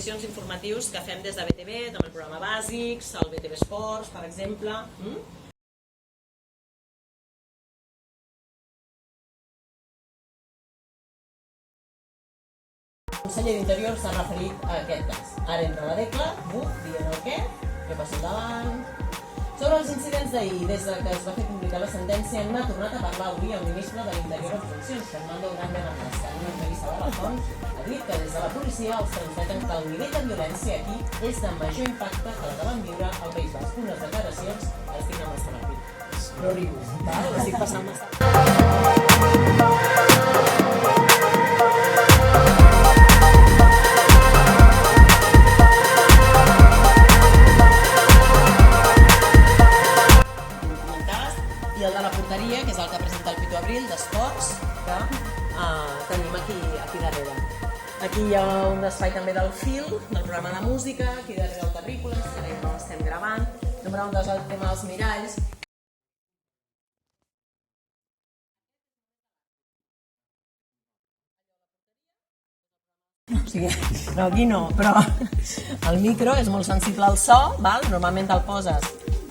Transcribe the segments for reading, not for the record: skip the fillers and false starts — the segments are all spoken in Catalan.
edicions informatius que fem des de BTV, també el programa Bàsics, el BTV Esports, per exemple. El conseller d'Interior s'ha referit a aquest cas. Ara entra la Decla, dient el què passa endavant. Sobre els incidents d'ahir, des que es va fer pública la sentència, n'ha tornat a parlar avui el ministre de l'Interior en funcions, Fernando Grande Marlaska. En una entrevista a la Razón ha dit que des de la policia els transmeten que el nivell de violència aquí és de major impacte que la que van viure al País Basc. Unes declaracions que estic amb bastant ràpid. No riu, ho estic passant bastant. I el de la porteria, que és el que presenta el Pitu Abril, d'esports, que tenim aquí darrere. Aquí hi ha un espai també del fil, del programa de música, aquí darrere el Terrícoles, que ara ja no l'estem gravant. Número 1 és el tema dels miralls. O sigui, no, aquí no, però el micro és molt sensible al so, normalment el poses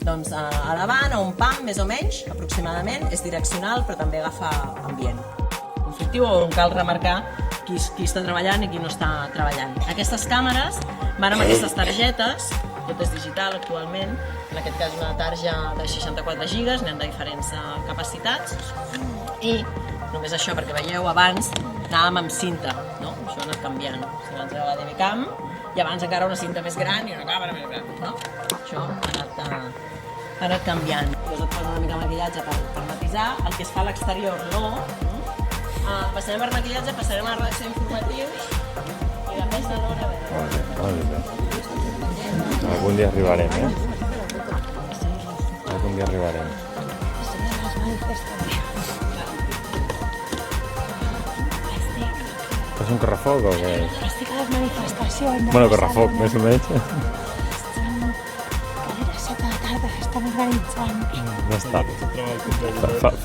a davant, a un pam, més o menys, aproximadament, és direccional, però també agafa ambient. Constructiu, on cal remarcar qui està treballant i qui no està treballant. Aquestes càmeres van amb aquestes targetes, tot és digital actualment, en aquest cas una tarja de 64 gigas, n'hi ha de diferents capacitats, i només això, perquè veieu, abans anàvem amb cinta, no? Això ha anat canviant. Abans era la DVCam, i abans encara una cinta més gran i una càmera més gran, no? Això ha anat canviant. Llavors et posen una mica de maquillatge per matisar, el que es fa a l'exterior no. Passarem per maquillatge, passarem a la redacció d'informatius i la festa d'hora a veure. Algun dia arribarem, Algun dia arribarem. És un correfoc o què? Estic a les manifestacions. Bueno, correfoc, més o menys. Estan organitzant. Ja està.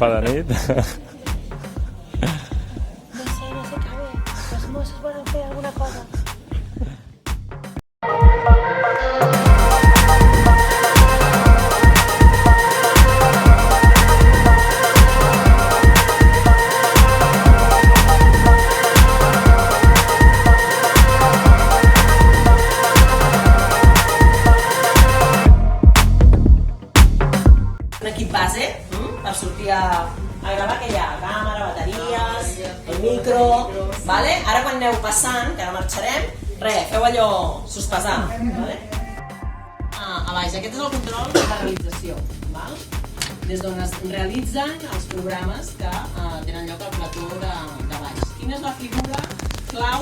Fa de nit. No sé què bé. Els Mossos volen fer alguna cosa. Un equip base per sortir a gravar, que hi ha càmera, bateries, el micro, vale? Ara quan aneu passant, que ara marxarem, feu allò sospesar, vale? A baix, aquest és el control de la realització, val? Des d'on es realitzen els programes que tenen lloc al plató de baix. Quina és la figura clau